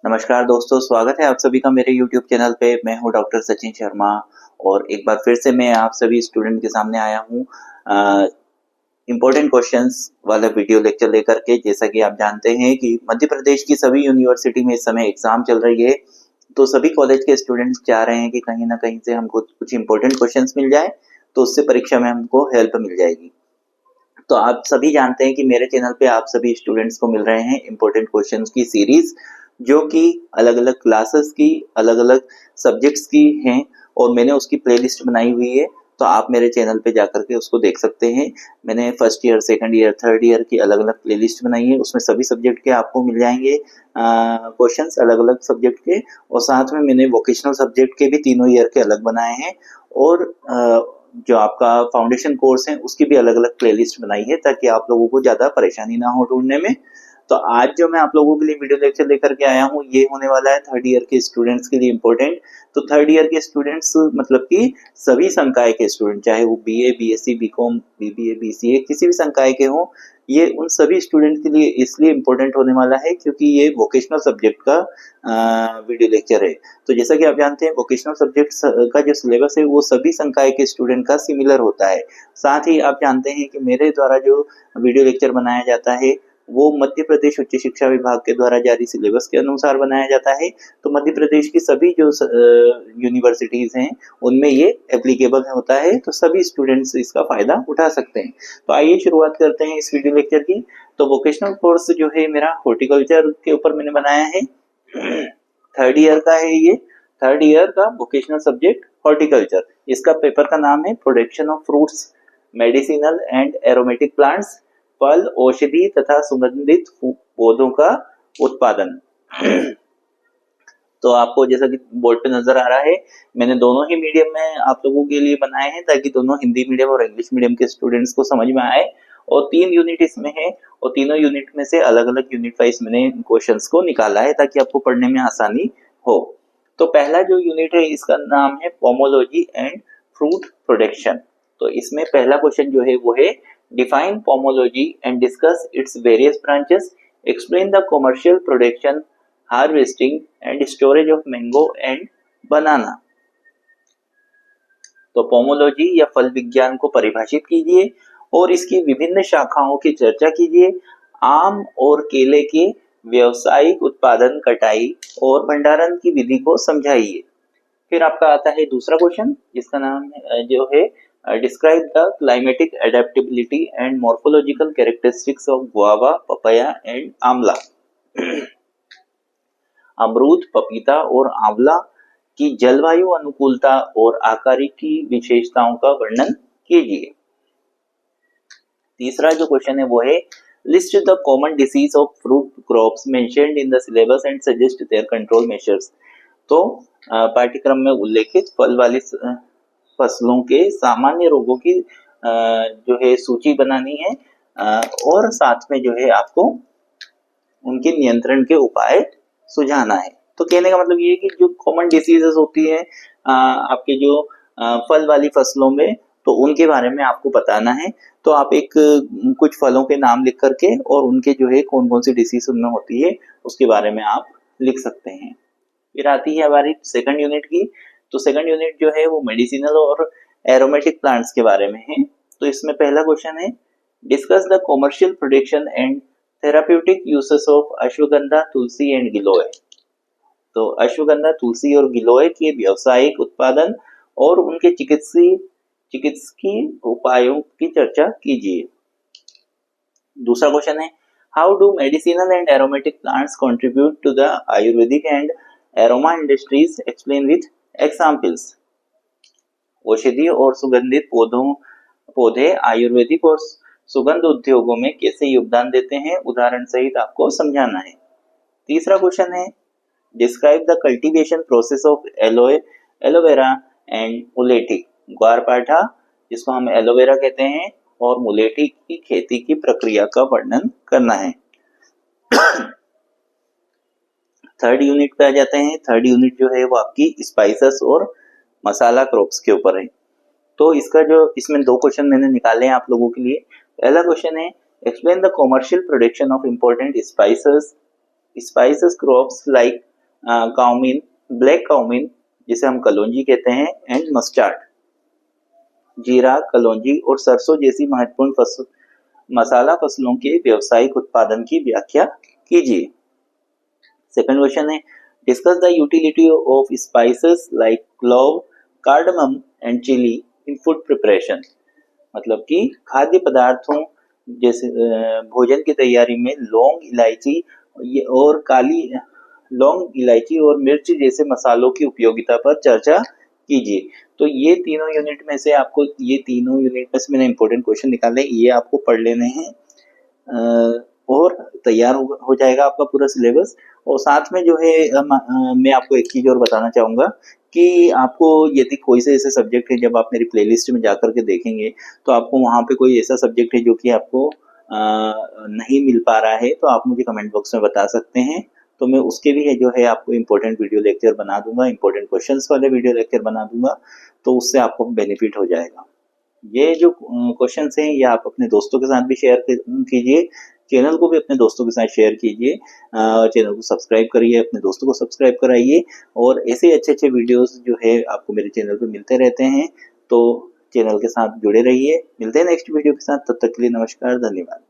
नमस्कार दोस्तों, स्वागत है आप सभी का मेरे YouTube चैनल पे। मैं हूँ डॉक्टर सचिन शर्मा और एक बार फिर से मैं आप सभी स्टूडेंट के सामने आया हूँ इम्पोर्टेंट क्वेश्चंस वाला वीडियो लेक्चर लेकर के। जैसा कि आप जानते हैं कि मध्य प्रदेश की सभी यूनिवर्सिटी में इस समय एग्जाम चल रही है, तो सभी कॉलेज के स्टूडेंट्स चाह रहे हैं कि कहीं ना कहीं से हमको कुछ इम्पोर्टेंट क्वेश्चंस मिल जाए, तो उससे परीक्षा में हमको हेल्प मिल जाएगी। तो आप सभी जानते हैं कि मेरे चैनल पे आप सभी स्टूडेंट्स को मिल रहे हैं इम्पोर्टेंट क्वेश्चंस की सीरीज, जो कि अलग अलग क्लासेस की, अलग अलग सब्जेक्ट्स की हैं और मैंने उसकी प्लेलिस्ट बनाई हुई है। तो आप मेरे चैनल पे जाकर के उसको देख सकते हैं। मैंने first year, second year, third year की अलग अलग प्लेलिस्ट बनाई है, उसमें सभी सब्जेक्ट के आपको मिल जाएंगे क्वेश्चंस अलग अलग सब्जेक्ट के। और साथ में मैंने वोकेशनल सब्जेक्ट के भी तीनों ईयर के अलग बनाए हैं और जो आपका फाउंडेशन कोर्स है उसकी भी अलग अलग प्लेलिस्ट बनाई है, ताकि आप लोगों को ज्यादा परेशानी ना हो ढूंढने में। तो आज जो मैं आप लोगों के लिए वीडियो लेक्चर लेकर के आया हूँ, ये होने वाला है थर्ड ईयर के स्टूडेंट्स के लिए इम्पोर्टेंट। तो थर्ड ईयर के स्टूडेंट्स मतलब कि सभी संकाय के स्टूडेंट, चाहे वो BA, BSc, BCom, BBA, BCA किसी भी संकाय के हों, ये उन सभी स्टूडेंट के लिए इसलिए इम्पोर्टेंट होने वाला है क्योंकि ये वोकेशनल सब्जेक्ट का वीडियो लेक्चर है। तो जैसा कि आप जानते हैं, वोकेशनल सब्जेक्ट का जो सिलेबस है वो सभी संकाय के स्टूडेंट का सिमिलर होता है। साथ ही आप जानते हैं कि मेरे द्वारा जो वीडियो लेक्चर बनाया जाता है वो मध्य प्रदेश उच्च शिक्षा विभाग के द्वारा जारी सिलेबस के अनुसार बनाया जाता है। तो मध्य प्रदेश की सभी जो यूनिवर्सिटीज हैं उनमें ये एप्लीकेबल होता है, तो सभी स्टूडेंट्स इसका फायदा उठा सकते हैं। तो आइए शुरुआत करते हैं इस वीडियो लेक्चर की। तो वोकेशनल कोर्स जो है मेरा हॉर्टिकल्चर के ऊपर मैंने बनाया है। थर्ड ईयर का है ये, थर्ड ईयर का वोकेशनल सब्जेक्ट हॉर्टिकल्चर। इसका पेपर का नाम है production of fruits, medicinal and aromatic plants, फल, औषधि तथा सुगंधित पौधों का उत्पादन। तो आपको जैसा कि बोर्ड पे नजर आ रहा है, मैंने दोनों ही मीडियम में आप लोगों के लिए बनाए हैं, ताकि दोनों हिंदी मीडियम और इंग्लिश मीडियम के स्टूडेंट्स को समझ में आए। और 3 यूनिट इसमें है और तीनों यूनिट में से अलग अलग यूनिट वाइज मैंने क्वेश्चंस को निकाला है, ताकि आपको पढ़ने में आसानी हो। तो पहला जो यूनिट है इसका नाम है पोमोलॉजी एंड फ्रूट प्रोडक्शन। तो इसमें पहला क्वेश्चन जो है वो है define pomology and discuss its various branches, explain the commercial production, harvesting and storage of mango and banana. तो पोमोलॉजी या फल विज्ञान को परिभाषित कीजिए और इसकी विभिन्न शाखाओं की चर्चा कीजिए। आम और केले के व्यावसायिक उत्पादन, कटाई और भंडारण की विधि को समझाइए। फिर आपका आता है दूसरा क्वेश्चन, जिसका नाम जो है describe the climatic adaptability and morphological characteristics of guava, papaya and आंवला। अमरूद, पपीता और आंवला की जलवायु अनुकूलता और आकारिकी विशेषताओं का वर्णन कीजिए। तीसरा जो क्वेश्चन है वो है list the common disease of fruit crops mentioned in the syllabus and suggest their control measures. तो पाठ्यक्रम में उल्लेखित फल वाली फसलों के सामान्य रोगों की जो है सूची बनानी है और साथ में जो है आपको उनके नियंत्रण के उपाय सुझाना है। तो कहने का मतलब ये है कि जो कॉमन डिसीजेस होती है आपके जो फल वाली फसलों में, तो उनके बारे में आपको बताना है। तो आप एक कुछ फलों के नाम लिख करके और उनके जो है कौन कौन सी डिसीज उनमें होती है उसके बारे में आप लिख सकते हैं। फिर आती है हमारी सेकंड यूनिट की। तो सेकंड यूनिट जो है वो मेडिसिनल और एरोमेटिक प्लांट्स के बारे में है। तो इसमें पहला क्वेश्चन है discuss the commercial production and therapeutic uses of ashwagandha, tulsi and giloy. तो अश्वगंधा, तुलसी और गिलोय के व्यावसायिक उत्पादन और उनके चिकित्सकीय उपायों की चर्चा कीजिए। दूसरा क्वेश्चन है how do medicinal and aromatic plants contribute to the Ayurvedic and aroma industries, explain with examples. औषधि और सुगंधित पौधे आयुर्वेदिक और सुगंध उद्योगों में कैसे योगदान देते हैं, उदाहरण सहित आपको समझाना है। तीसरा क्वेश्चन है describe the cultivation process of aloe vera and mulethi. ग्वारपाठा, जिसको हम एलोवेरा कहते हैं, और मुलेठी की खेती की प्रक्रिया का वर्णन करना है। थर्ड यूनिट पे आ जाते हैं। थर्ड यूनिट जो है वो आपकी स्पाइसेस और मसाला क्रॉप्स के ऊपर है। तो इसका जो इसमें दो क्वेश्चन मैंने निकाले हैं आप लोगों के लिए। पहला क्वेश्चन है explain the commercial production of important spices crops like cumin, black cumin जिसे हम कलौंजी कहते हैं, एंड मस्टर्ड। जीरा, कलौंजी और सरसों जैसी महत्वपूर्ण मसाला फसलों के व्यावसायिक उत्पादन की व्याख्या कीजिए। सेकंड क्वेश्चन है, discuss the utility of spices like clove, cardamom and chilli in food preparation. मतलब कि खाद्य पदार्थों जैसे भोजन की तैयारी में लौंग, इलायची और मिर्च जैसे मसालों की उपयोगिता पर चर्चा कीजिए। तो ये तीनों यूनिट में से मैंने इंपॉर्टेंट क्वेश्चन निकाले, ये आपको पढ़ लेने हैं और तैयार हो जाएगा आपका पूरा सिलेबस। और साथ में जो है मैं आपको एक चीज और बताना चाहूंगा कि आपको यदि कोई से ऐसे सब्जेक्ट है, जब आप मेरी प्लेलिस्ट में जाकर के देखेंगे तो आपको वहां पे कोई ऐसा सब्जेक्ट है जो कि आपको नहीं मिल पा रहा है, तो आप मुझे कमेंट बॉक्स में बता सकते हैं। तो मैं उसके भी जो है आपको इम्पोर्टेंट वीडियो लेक्चर बना दूंगा, इम्पोर्टेंट क्वेश्चंस वाले वीडियो लेक्चर बना दूंगा, तो उससे आपको बेनिफिट हो जाएगा। ये जो क्वेश्चंस हैं ये आप अपने दोस्तों के साथ भी शेयर कीजिए, चैनल को भी अपने दोस्तों के साथ शेयर कीजिए, चैनल को सब्सक्राइब करिए, अपने दोस्तों को सब्सक्राइब कराइए, और ऐसे अच्छे वीडियोस जो है आपको मेरे चैनल पे मिलते रहते हैं। तो चैनल के साथ जुड़े रहिए। मिलते हैं नेक्स्ट वीडियो के साथ, तब तक के लिए नमस्कार, धन्यवाद।